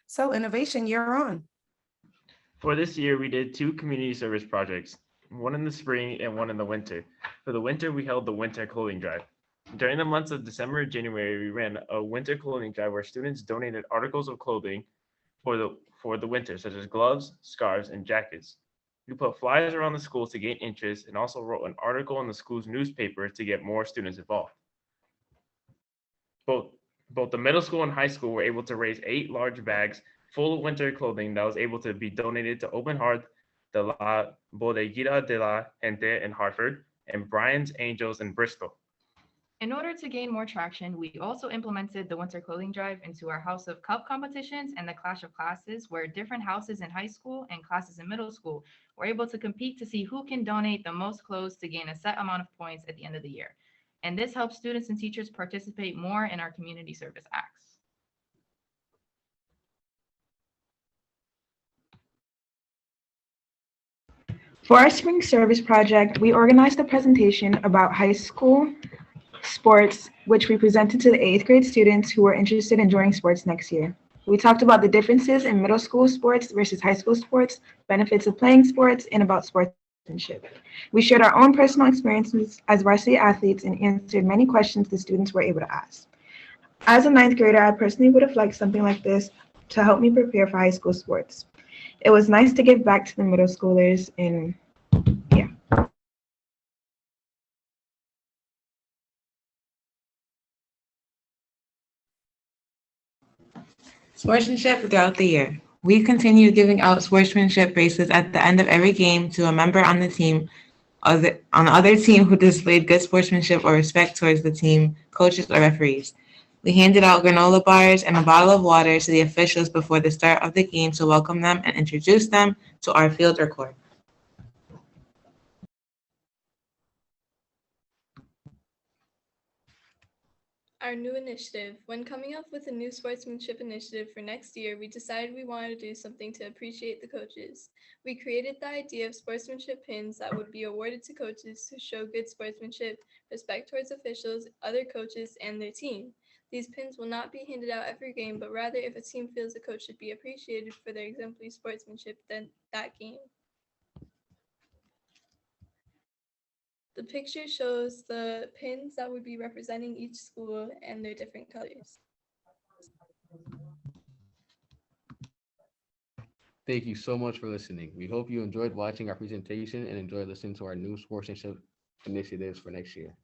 So Innovation, you're on. For this year, we did 2 community service projects, one in the spring and one in the winter. For the winter, we held the winter clothing drive. During the months of December and January, we ran a winter clothing drive where students donated articles of clothing for the winter, such as gloves, scarves, and jackets. We put flyers around the school to gain interest and also wrote an article in the school's newspaper to get more students involved. Both both the middle school and high school were able to raise 8 large bags full of winter clothing that was able to be donated to Open Heart, de la Bodeguita de la Gente in Hartford, and Brian's Angels in Bristol. In order to gain more traction, we also implemented the winter clothing drive into our House of Cup competitions and the Clash of Classes, where different houses in high school and classes in middle school were able to compete to see who can donate the most clothes to gain a set amount of points at the end of the year. And this helps students and teachers participate more in our community service acts. For our spring service project, we organized a presentation about high school sports, which we presented to the 8th grade students who were interested in joining sports next year. We talked about the differences in middle school sports versus high school sports, benefits of playing sports, and about sportsmanship. We shared our own personal experiences as varsity athletes and answered many questions the students were able to ask. As a 9th grader, I personally would have liked something like this to help me prepare for high school sports. It was nice to give back to the middle schoolers, and yeah. Sportsmanship throughout the year. We continue giving out sportsmanship bracelets at the end of every game to a member on the team, on the other team who displayed good sportsmanship or respect towards the team, coaches, or referees. We handed out granola bars and a bottle of water to the officials before the start of the game to welcome them and introduce them to our field or court. Our new initiative. When coming up with a new sportsmanship initiative for next year, we decided we wanted to do something to appreciate the coaches. We created the idea of sportsmanship pins that would be awarded to coaches who show good sportsmanship, respect towards officials, other coaches, and their team. These pins will not be handed out every game, but rather if a team feels a coach should be appreciated for their exemplary sportsmanship then that game. The picture shows the pins that would be representing each school and their different colors. Thank you so much for listening. We hope you enjoyed watching our presentation and enjoyed listening to our new sportsmanship initiatives for next year.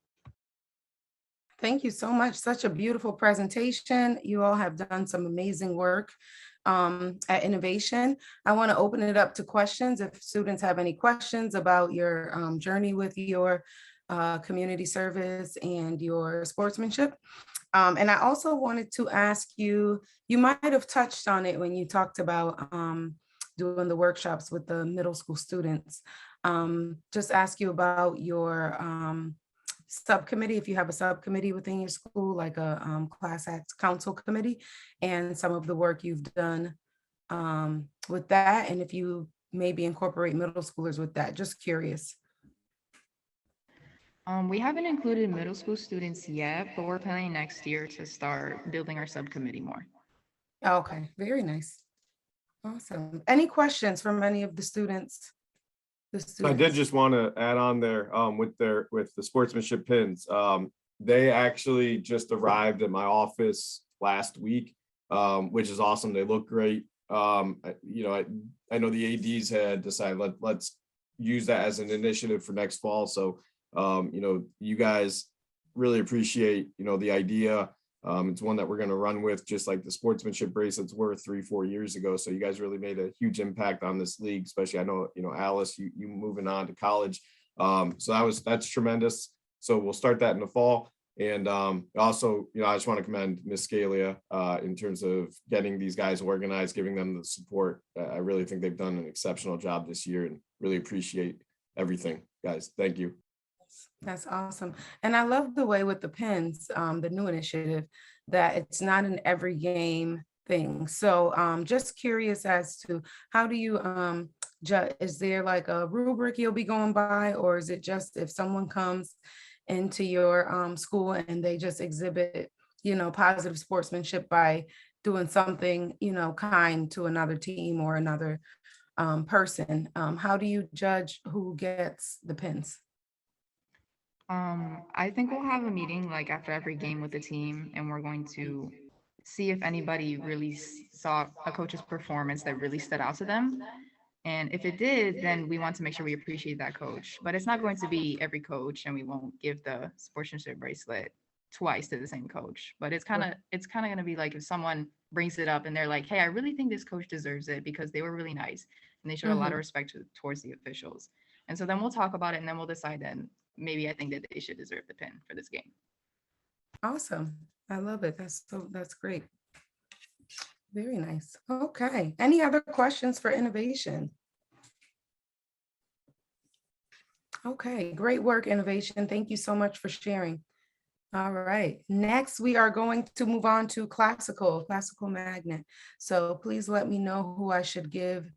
Thank you so much. Such a beautiful presentation. You all have done some amazing work at Innovation. I want to open it up to questions. If students have any questions about your journey with your community service and your sportsmanship. And I also wanted to ask you, you might have touched on it when you talked about doing the workshops with the middle school students. Just ask you about your subcommittee, if you have a subcommittee within your school, like a class act council committee, and some of the work you've done with that, and if you maybe incorporate middle schoolers with that. Just curious. We haven't included middle school students yet, but we're planning next year to start building our subcommittee more. Okay, very nice. Awesome. Any questions from any of the students? I did just want to add on there with the sportsmanship pins. They actually just arrived at my office last week, which is awesome. They look great. I know the ADs had decided let's use that as an initiative for next fall. So you guys really appreciate the idea. It's one that we're going to run with, just like the sportsmanship bracelets were 3-4 years ago. So you guys really made a huge impact on this league, especially I know, Alice, you moving on to college. So that's tremendous. So we'll start that in the fall. And also, I just want to commend Miss Scalia in terms of getting these guys organized, giving them the support. I really think they've done an exceptional job this year and really appreciate everything, guys. Thank you. That's awesome. And I love the way with the pins, the new initiative, that it's not an every game thing. So just curious as to how do you, is there like a rubric you'll be going by, or is it just if someone comes into your school and they just exhibit, positive sportsmanship by doing something, kind to another team or another person. How do you judge who gets the pins? I think we'll have a meeting like after every game with the team, and we're going to see if anybody really saw a coach's performance that really stood out to them. And if it did, then we want to make sure we appreciate that coach. But it's not going to be every coach, and we won't give the sportsmanship bracelet twice to the same coach. But it's kind of going to be like if someone brings it up and they're like, "Hey, I really think this coach deserves it because they were really nice and they showed a lot of respect towards the officials." And so then we'll talk about it, and then we'll decide then maybe I think that they should deserve the pin for this game. Awesome. I love it. That's great. Very nice. Okay. Any other questions for innovation? Okay, great work, innovation. Thank you so much for sharing. All right, next we are going to move on to classical magnet. So please let me know who I should give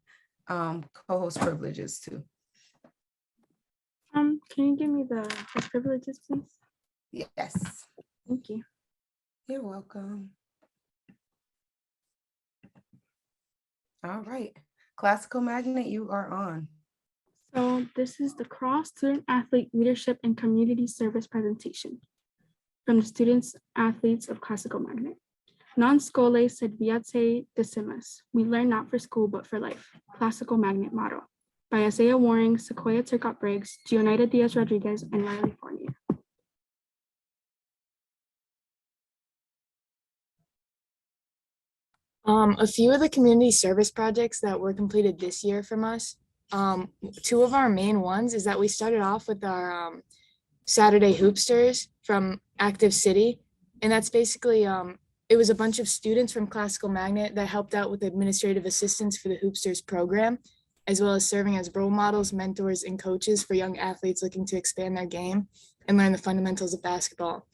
co-host privileges to. Can you give me the host privileges, please? Yes. Thank you. You're welcome. All right, classical magnet, you are on. So this is the CRAL Student Athlete Leadership and Community Service presentation from the students athletes of Classical Magnet. Non scole sed viatae decimus. We learn not for school, but for life. Classical Magnet motto by Isaiah Waring, Sequoia Turcott Briggs, Gionida Diaz Rodriguez, and Riley Fournier. A few of the community service projects that were completed this year from us, two of our main ones is that we started off with our Saturday Hoopsters from Active City. And that's basically, it was a bunch of students from Classical Magnet that helped out with administrative assistance for the Hoopsters program, as well as serving as role models, mentors, and coaches for young athletes looking to expand their game and learn the fundamentals of basketball.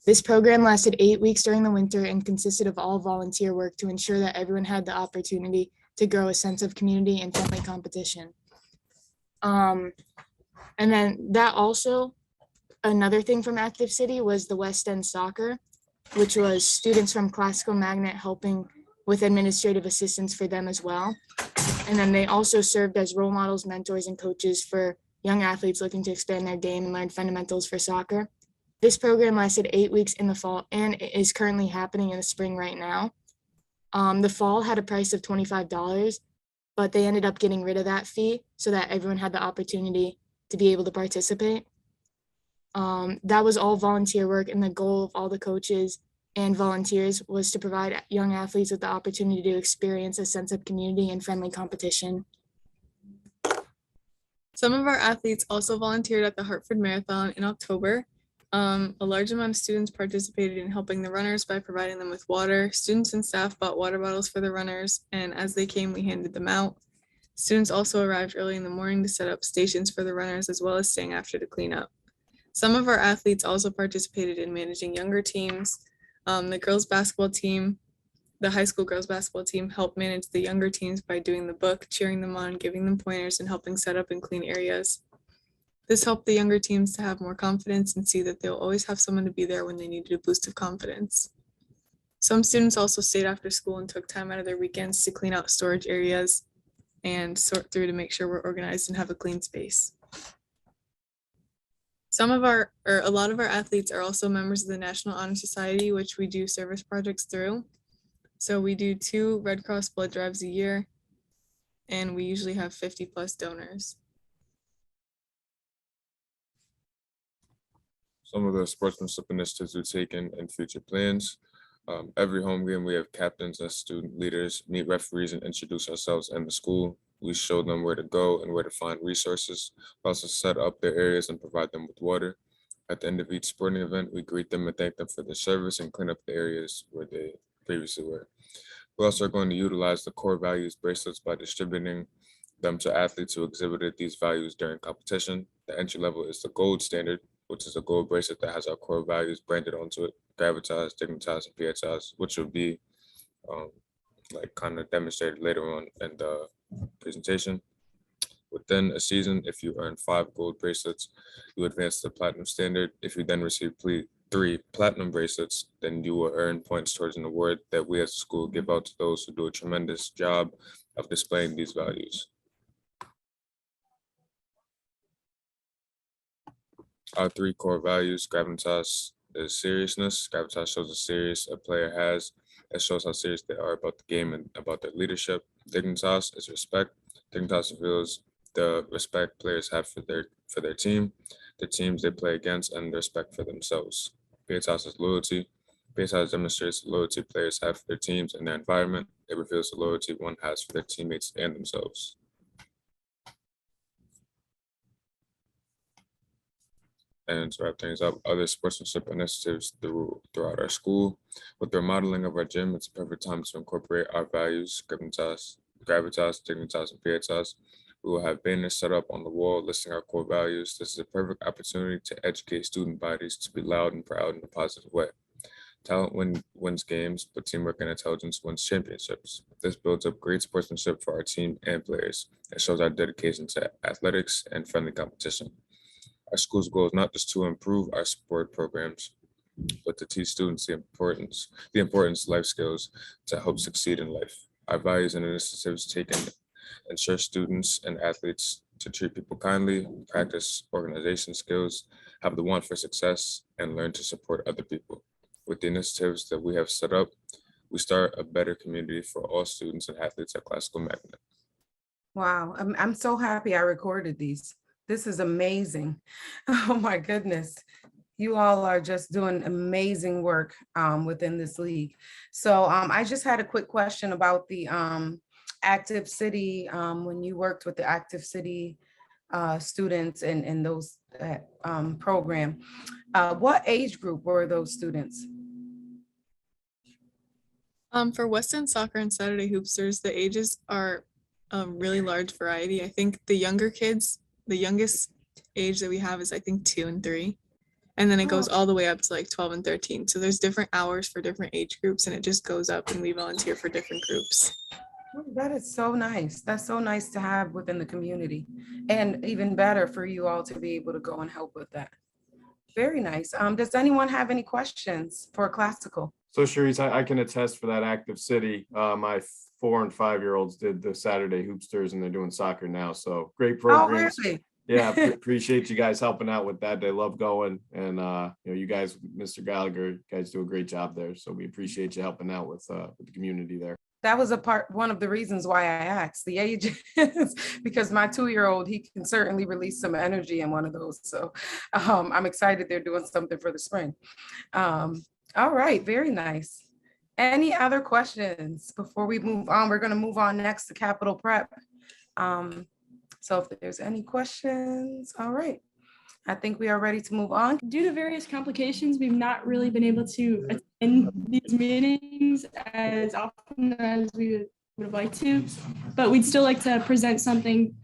This program lasted 8 weeks during the winter and consisted of all volunteer work to ensure that everyone had the opportunity to grow a sense of community and friendly competition. And then that also, another thing from Active City was the West End Soccer, which was students from Classical Magnet helping with administrative assistance for them as well. And then they also served as role models, mentors, and coaches for young athletes looking to expand their game and learn fundamentals for soccer. This program lasted 8 weeks in the fall and is currently happening in the spring right now. The fall had a price of $25, but they ended up getting rid of that fee so that everyone had the opportunity to be able to participate. That was all volunteer work, and the goal of all the coaches and volunteers was to provide young athletes with the opportunity to experience a sense of community and friendly competition. Some of our athletes also volunteered at the Hartford Marathon in October. A large amount of students participated in helping the runners by providing them with water. Students and staff bought water bottles for the runners, and as they came, we handed them out. Students also arrived early in the morning to set up stations for the runners, as well as staying after to clean up. Some of our athletes also participated in managing younger teams. The girls basketball team, the high school girls basketball team helped manage the younger teams by doing the book, cheering them on, giving them pointers, and helping set up and clean areas. This helped the younger teams to have more confidence and see that they'll always have someone to be there when they needed a boost of confidence. Some students also stayed after school and took time out of their weekends to clean out storage areas and sort through to make sure we're organized and have a clean space. A lot of our athletes are also members of the National Honor Society, which we do service projects through. So we do 2 Red Cross blood drives a year, and we usually have 50+ donors. Some of the sportsmanship initiatives we've taken and future plans. Every home game, we have captains as student leaders, meet referees, and introduce ourselves and the school. We show them where to go and where to find resources. We also set up their areas and provide them with water. At the end of each sporting event, we greet them and thank them for their service and clean up the areas where they previously were. We also are going to utilize the core values bracelets by distributing them to athletes who exhibited these values during competition. The entry level is the gold standard, which is a gold bracelet that has our core values branded onto it: gravitas, dignitas, and pietas, which will be kind of demonstrated later on in the presentation. Within a season, if you earn 5 gold bracelets, you advance to the platinum standard. If you then receive 3 platinum bracelets, then you will earn points towards an award that we as a school give out to those who do a tremendous job of displaying these values. Our 3 core values: gravitas is seriousness. Gravitas shows how serious a player has. It shows how serious they are about the game and about their leadership. Dignitas is respect. Dignitas reveals the respect players have for their team, the teams they play against, and the respect for themselves. Pietas is loyalty. Pietas demonstrates the loyalty players have for their teams and their environment. It reveals the loyalty one has for their teammates and themselves. And to wrap things up, other sportsmanship initiatives throughout our school. With the remodeling of our gym, it's a perfect time to incorporate our values: gravitas, dignitas, and pietas. We will have banners set up on the wall listing our core values. This is a perfect opportunity to educate student bodies to be loud and proud in a positive way. Talent wins games, but teamwork and intelligence wins championships. This builds up great sportsmanship for our team and players. It shows our dedication to athletics and friendly competition. Our school's goal is not just to improve our sport programs, but to teach students the importance of life skills to help succeed in life. Our values and initiatives taken ensure students and athletes to treat people kindly, practice organization skills, have the want for success, and learn to support other people. With the initiatives that we have set up, we start a better community for all students and athletes at Classical Magnet. Wow, I'm so happy I recorded these. This is amazing. Oh my goodness. You all are just doing amazing work within this league. So I just had a quick question about the Active City, when you worked with the Active City students and those program. What age group were those students? For West End Soccer and Saturday Hoopsters, the ages are a really large variety. I think the younger kids, the youngest age that we have is I think 2 and 3. And then it goes all the way up to like 12 and 13. So there's different hours for different age groups and it just goes up and we volunteer for different groups. That is so nice. That's so nice to have within the community, and even better for you all to be able to go and help with that. Very nice. Does anyone have any questions for Classical? So Sharice, I can attest for that Active City. My 4 and 5-year-olds did the Saturday Hoopsters and they're doing soccer now. So great programs. Oh, really? Yeah, appreciate you guys helping out with that. They love going, and you guys, Mr. Gallagher, you guys do a great job there. So we appreciate you helping out with the community there. That was one of the reasons why I asked the age, because my 2-year-old, he can certainly release some energy in one of those. So I'm excited they're doing something for the spring. All right, very nice. Any other questions before we move on? We're going to move on next to Capital Prep. So if there's any questions, all right. I think we are ready to move on. Due to various complications, we've not really been able to attend these meetings as often as we would have liked to, but we'd still like to present something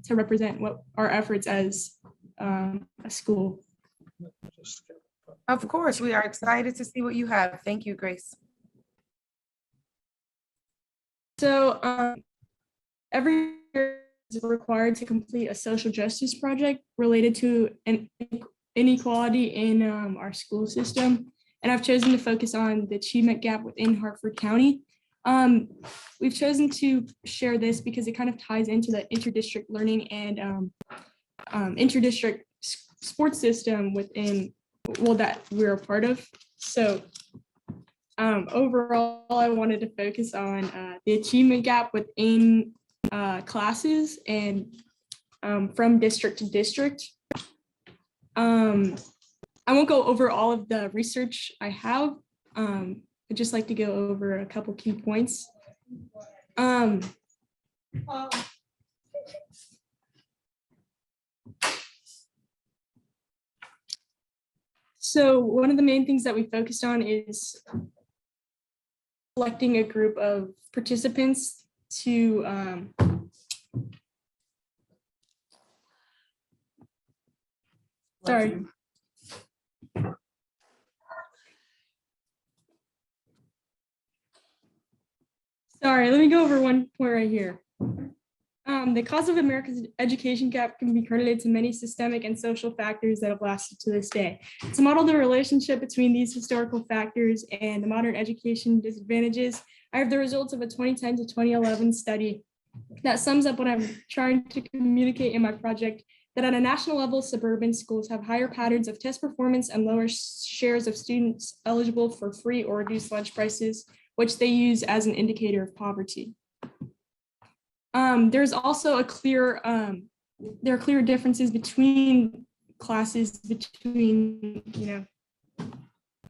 to represent what our efforts as a school. Of course, we are excited to see what you have. Thank you, Grace. So every year is required to complete a social justice project related to an inequality in our school system. And I've chosen to focus on the achievement gap within Hartford County. We've chosen to share this because it kind of ties into the interdistrict learning and interdistrict sports system within, well, that we're a part of. So overall, I wanted to focus on the achievement gap within classes and from district to district. I won't go over all of the research I have. I'd just like to go over a couple key points. So one of the main things that we focused on is selecting a group of participants to sorry. Sorry, let me go over one point right here. The cause of America's education gap can be credited to many systemic and social factors that have lasted to this day. To model the relationship between these historical factors and the modern education disadvantages, I have the results of a 2010 to 2011 study that sums up what I'm trying to communicate in my project, that at a national level, suburban schools have higher patterns of test performance and lower shares of students eligible for free or reduced lunch prices, which they use as an indicator of poverty. There's also there are clear differences between classes, between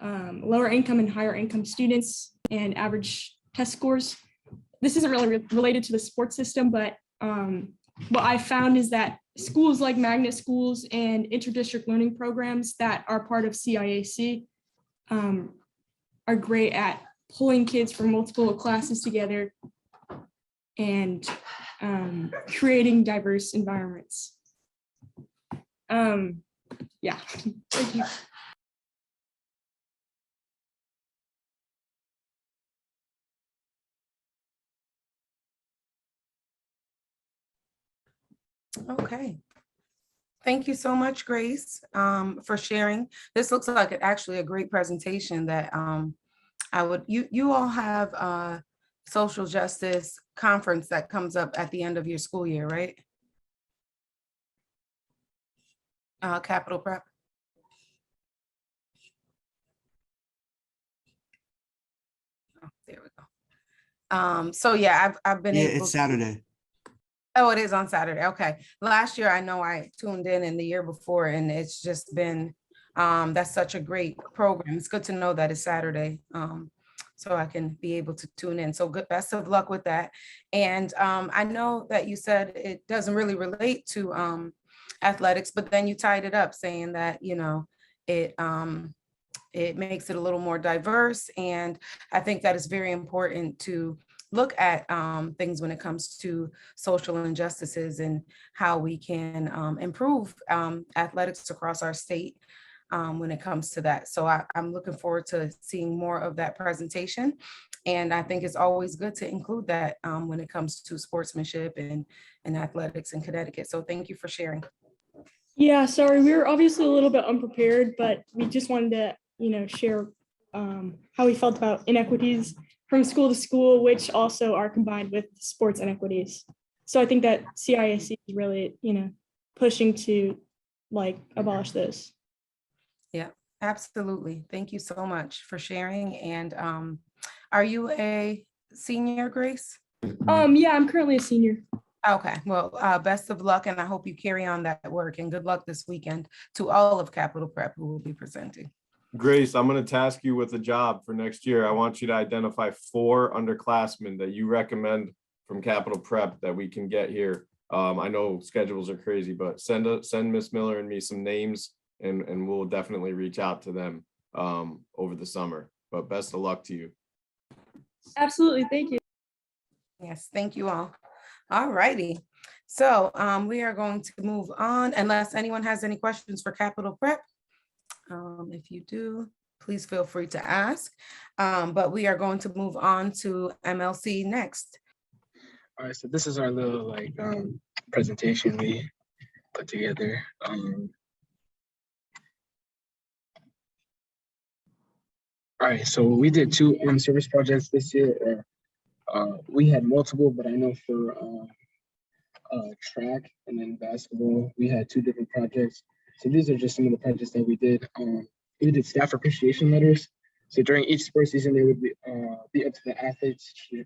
lower income and higher income students and average test scores. This isn't really related to the sports system, but what I found is that schools like magnet schools and interdistrict learning programs that are part of CIAC are great at pulling kids from multiple classes together and creating diverse environments. Yeah, thank you. Okay. Thank you so much, Grace, for sharing. This looks like actually a great presentation that you all have a social justice conference that comes up at the end of your school year, right? Capital Prep. Oh, there we go. So yeah, I've been able it's Saturday. Oh, it is on Saturday. Okay. Last year, I know I tuned in the year before, and it's just been, that's such a great program. It's good to know that it's Saturday, so I can be able to tune in. So good, best of luck with that. And I know that you said it doesn't really relate to athletics, but then you tied it up saying that, it makes it a little more diverse. And I think that is very important to look at things when it comes to social injustices and how we can improve athletics across our state when it comes to that. So I'm looking forward to seeing more of that presentation. And I think it's always good to include that when it comes to sportsmanship and athletics in Connecticut. So thank you for sharing. Yeah, sorry, we were obviously a little bit unprepared, but we just wanted to, share how we felt about inequities from school to school, which also are combined with sports inequities. So I think that CIAC is really, pushing to abolish this. Yeah, absolutely. Thank you so much for sharing. And are you a senior, Grace? Yeah, I'm currently a senior. Okay, well, best of luck, and I hope you carry on that work, and good luck this weekend to all of Capital Prep who will be presenting. Grace, I'm going to task you with a job for next year. I want you to identify 4 underclassmen that you recommend from Capital Prep that we can get here. I know schedules are crazy, but send Miss Miller and me some names, and we'll definitely reach out to them over the summer. But best of luck to you. Absolutely, thank you. Yes, thank you all. All righty. So we are going to move on unless anyone has any questions for Capital Prep. If you do, please feel free to ask. But we are going to move on to MLC next. All right, so this is our little presentation we put together. All right, so we did 2 service projects this year. We had multiple, but I know for track and then basketball, we had 2 different projects. So these are just some of the projects that we did. We did staff appreciation letters. So during each sports season, they would be up to the athletes to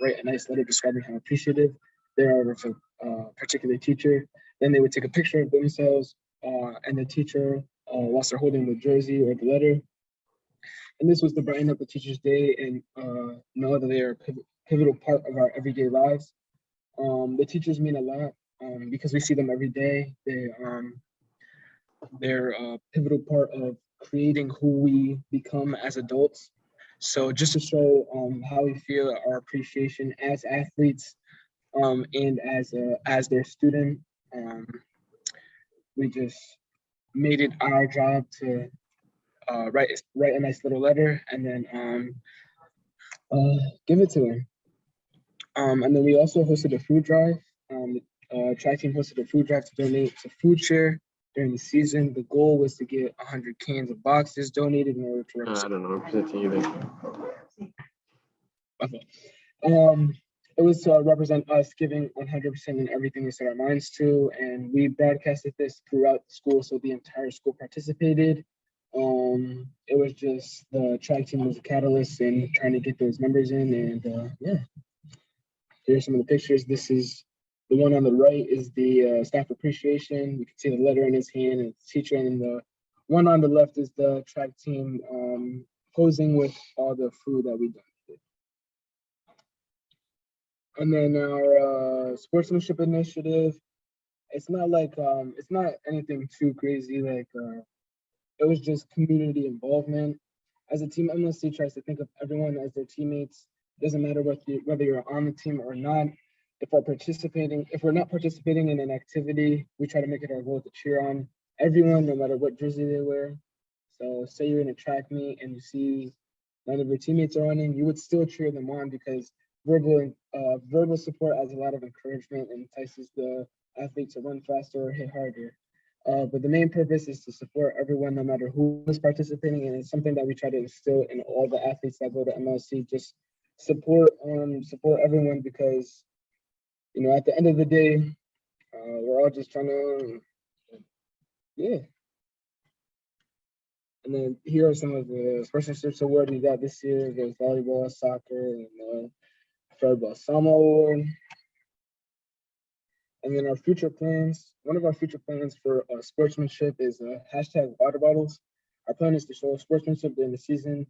write a nice letter describing how appreciative they are of a particular teacher. Then they would take a picture of themselves and the teacher whilst they're holding the jersey or the letter. And this was to brighten up the teacher's day and know that they are a pivotal part of our everyday lives. The teachers mean a lot because we see them every day. They're a pivotal part of creating who we become as adults. So just to show how we feel our appreciation as athletes and as their student, we just made it our job to write a nice little letter and then give it to them. And then we also hosted a food drive Track team hosted a food drive to donate to Food Share during the season. The goal was to get 100 cans of boxes donated in order to I don't know. I'm presenting you then. Okay. It was to represent us giving 100% in everything we set our minds to, and we broadcasted this throughout the school, so the entire school participated. It was just the track team was a catalyst in trying to get those members in, and yeah. Here's some of the pictures. This is the one on the right is the staff appreciation. You can see the letter in his hand and his teacher, and the one on the left is the track team posing with all the food that we donated. And then our sportsmanship initiative, it's not like it's not anything too crazy. Like it was just community involvement. As a team, MLC tries to think of everyone as their teammates. Doesn't matter whether you're on the team or not. If we're not participating in an activity, we try to make it our goal to cheer on everyone, no matter what jersey they wear. So say you're in a track meet and you see none of your teammates are running, you would still cheer them on because verbal support adds a lot of encouragement and entices the athlete to run faster or hit harder. But the main purpose is to support everyone, no matter who is participating, and it's something that we try to instill in all the athletes that go to MLC. Just support everyone because, you know, at the end of the day, we're all just trying to, yeah. And then here are some of the sportsmanship awards we got this year. There's volleyball, soccer, and Fairwell Sama Award. And then our future plans, one of our future plans for sportsmanship is hashtag water bottles. Our plan is to show sportsmanship during the season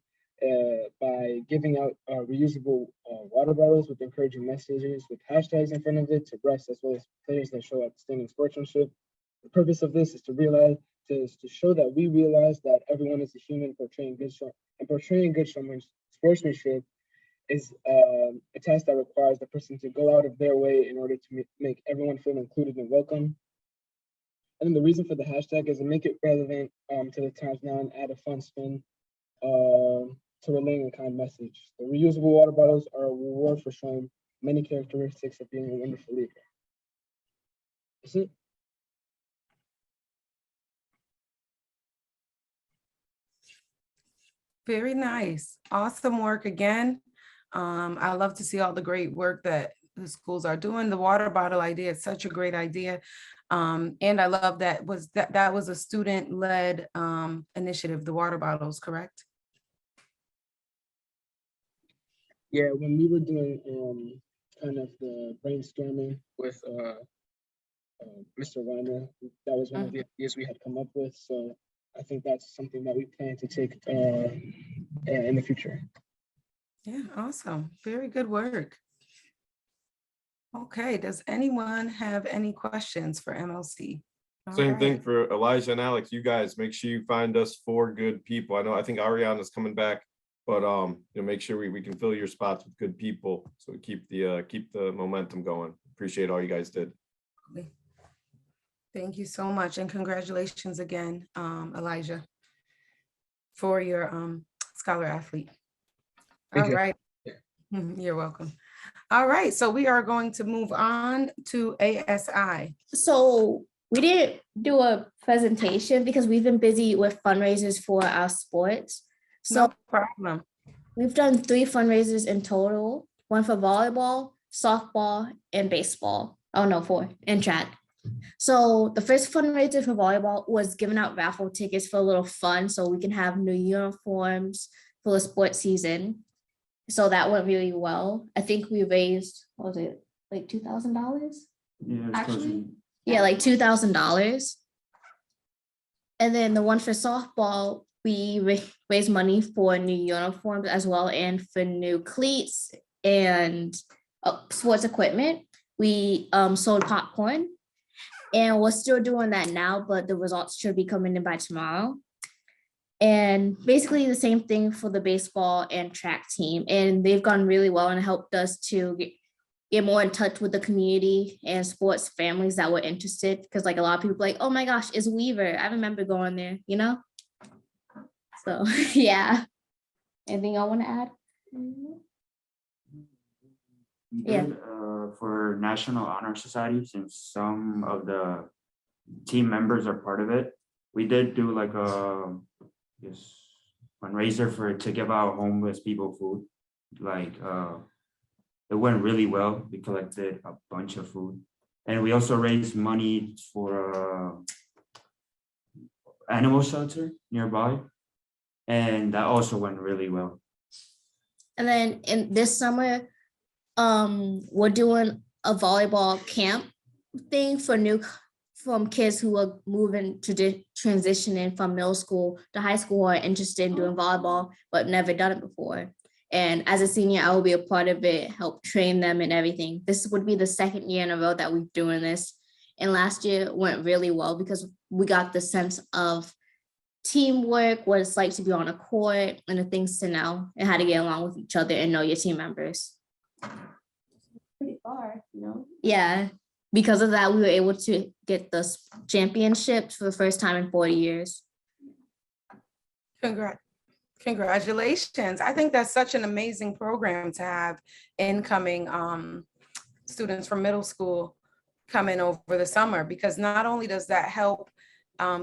by giving out reusable water bottles with encouraging messages with hashtags in front of it to refs as well as players that show outstanding sportsmanship. The purpose of this is to show that we realize that everyone is a human portraying good sportsmanship is a task that requires the person to go out of their way in order to make everyone feel included and welcome. And the reason for the hashtag is to make it relevant to the times now and add a fun spin to relaying a kind message. The reusable water bottles are a reward for showing many characteristics of being a wonderful leader. That's it. Very nice. Awesome work again. I love to see all the great work that the schools are doing. The water bottle idea is such a great idea. And I love that was a student-led initiative, the water bottles, correct? Yeah, when we were doing kind of the brainstorming with Mr. Weiner, that was one of the ideas we had come up with. So I think that's something that we plan to take in the future. Yeah, awesome. Very good work. Okay, does anyone have any questions for MLC? Same thing for Elijah and Alex. You guys make sure you find us 4 good people. I think Ariana's coming back, but you know, make sure we can fill your spots with good people so we keep the momentum going. Appreciate all you guys did. Thank you so much, and congratulations again, Elijah, for your scholar athlete. All right. You're welcome. All right, so we are going to move on to ASI. So we didn't do a presentation because we've been busy with fundraisers for our sports. So no problem. We've done 3 fundraisers in total, one for volleyball, softball, and baseball. Oh no, 4, and track. So the first fundraiser for volleyball was giving out raffle tickets for a little fun so we can have new uniforms for the sports season. So that went really well. I think we raised, what was it, like $2,000? Yeah, actually? Yeah, like $2,000. And then the one for softball, we raised money for new uniforms as well and for new cleats and sports equipment. We sold popcorn, and we're still doing that now, but the results should be coming in by tomorrow. And basically the same thing for the baseball and track team. And they've gone really well and helped us to get more in touch with the community and sports families that were interested. Because like a lot of people like, oh my gosh, it's Weaver. I remember going there, you know? So yeah. Anything y'all want to add? We Yeah. did for National Honor Society, since some of the team members are part of it. We did do like a fundraiser to give out homeless people food. Like it went really well. We collected a bunch of food, and we also raised money for animal shelter nearby, and that also went really well. And then in this summer, we're doing a volleyball camp thing from kids who are moving to transitioning from middle school to high school, or are interested in doing volleyball but never done it before. And as a senior, I will be a part of it, help train them and everything. This would be the second year in a row that we're doing this. And last year went really well because we got the sense of teamwork, what it's like to be on a court, and the things to know, and how to get along with each other and know your team members. Pretty far, you know? Yeah, because of that, we were able to get the championship for the first time in 40 years. Congratulations. I think that's such an amazing program to have incoming students from middle school come in over the summer, because not only does that help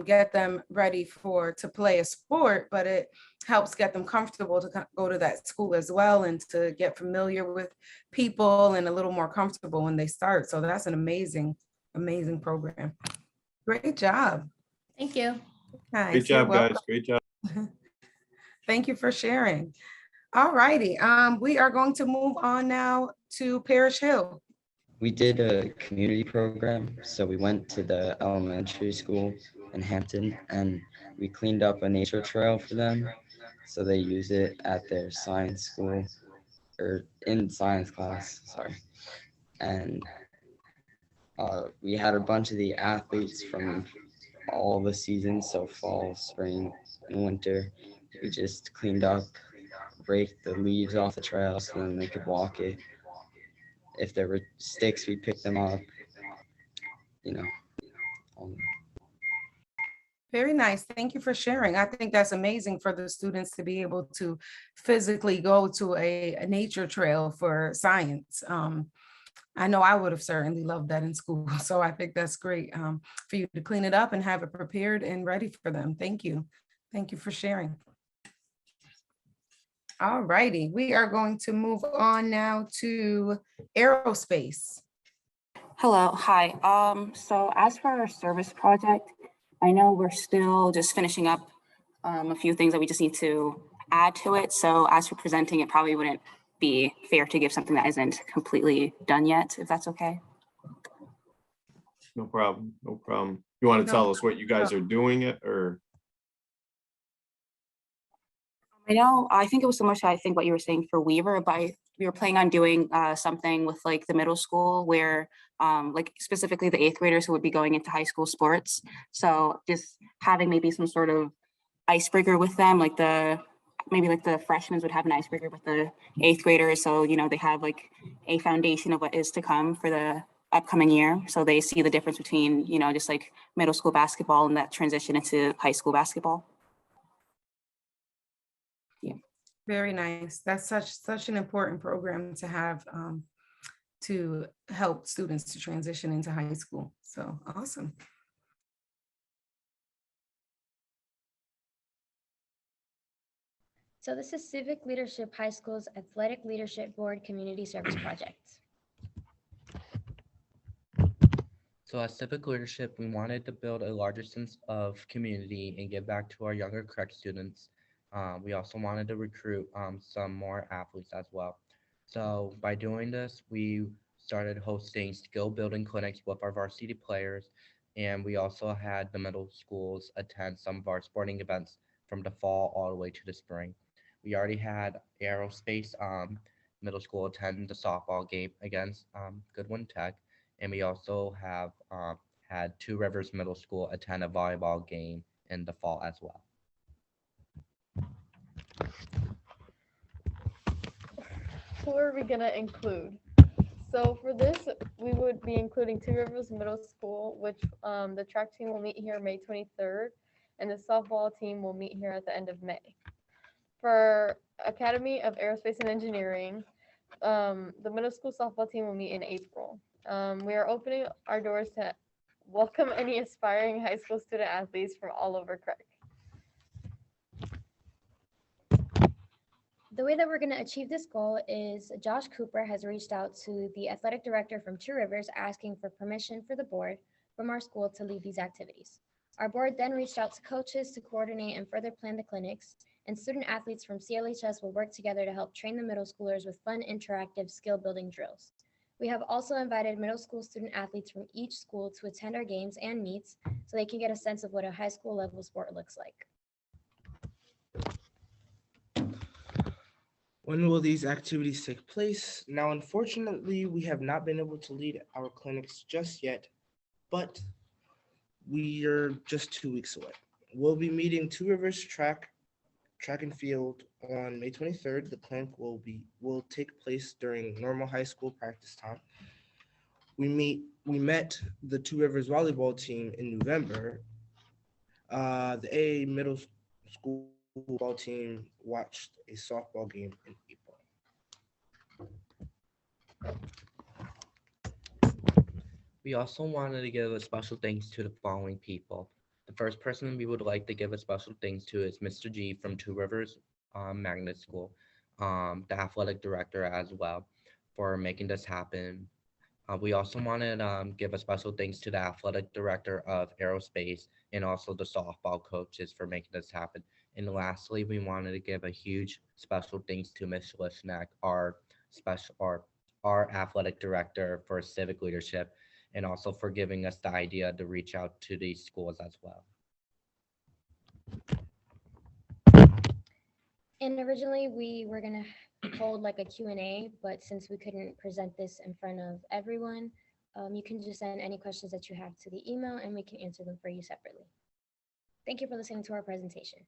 get them ready to play a sport, but it helps get them comfortable to go to that school as well, and to get familiar with people and a little more comfortable when they start. So that's an amazing, amazing program. Great job. Thank you. Nice. Great job, guys. Great job. Thank you for sharing. All righty. We are going to move on now to Parish Hill. We did a community program. So we went to the elementary school in Hampton and we cleaned up a nature trail for them. So they use it at their science school, or in science class, sorry. And we had a bunch of the athletes from all the seasons, so fall, spring, and winter. We just cleaned up, raked the leaves off the trail so then they could walk it. If there were sticks, we picked them up, you know. Very nice. Thank you for sharing. I think that's amazing for the students to be able to physically go to a nature trail for science. I know I would have certainly loved that in school. So I think that's great for you to clean it up and have it prepared and ready for them. Thank you. Thank you for sharing. All righty, we are going to move on now to aerospace. Hello, hi. So as for our service project, I know we're still just finishing up a few things that we just need to add to it. So as for presenting, it probably wouldn't be fair to give something that isn't completely done yet, if that's okay. No problem. No problem. You want to tell us what you guys are doing it, or? I think it was similar to what you were saying for Weaver, but we were planning on doing something with like the middle school where like specifically the 8th graders who would be going into high school sports. So just having maybe some sort of icebreaker with them, like maybe the freshmen would have an icebreaker with the 8th graders. So, you know, they have like a foundation of what is to come for the upcoming year. So they see the difference between, you know, just like middle school basketball and that transition into high school basketball. Very nice. That's such an important program to have to help students to transition into high school. So awesome. So this is Civic Leadership High School's Athletic Leadership Board Community Service Project. So as Civic Leadership, we wanted to build a larger sense of community and give back to our younger CREC students. We also wanted to recruit some more athletes as well. So by doing this, we started hosting skill building clinics with our varsity players, and we also had the middle schools attend some of our sporting events from the fall all the way to the spring. We already had aerospace middle school attend the softball game against Goodwin Tech, and we also have had Two Rivers Middle School attend a volleyball game in the fall as well. Who are we gonna include? So for this, we would be including Two Rivers Middle School, which the track team will meet here May 23rd, and the softball team will meet here at the end of May. For Academy of Aerospace and Engineering, The middle school softball team will meet in April. We are opening our doors to welcome any aspiring high school student athletes from all over Craig. The way that we're going to achieve this goal is Josh Cooper has reached out to the athletic director from Two Rivers asking for permission for the board from our school to lead these activities. Our board then reached out to coaches to coordinate and further plan the clinics, and student athletes from CLHS will work together to help train the middle schoolers with fun, interactive skill building drills. We have also invited middle school student athletes from each school to attend our games and meets so they can get a sense of what a high school level sport looks like. When will these activities take place? Now, unfortunately, we have not been able to lead our clinics just yet, but we are just 2 weeks away. We'll be meeting Two Rivers track and field on May 23rd. The clinic will take place during normal high school practice time. We met the Two Rivers volleyball team in November. The AA middle school football team watched a softball game in April. We also wanted to give a special thanks to the following people. The first person we would like to give a special thanks to is Mr. G from Two Rivers Magnet School, the athletic director as well, for making this happen. We also wanted to give a special thanks to the athletic director of aerospace and also the softball coaches for making this happen. And lastly, we wanted to give a huge special thanks to Ms. Lishnak, our athletic director for civic leadership, and also for giving us the idea to reach out to these schools as well. And originally we were going to hold like a Q&A, but since we couldn't present this in front of everyone, you can just send any questions that you have to the email and we can answer them for you separately. Thank you for listening to our presentation.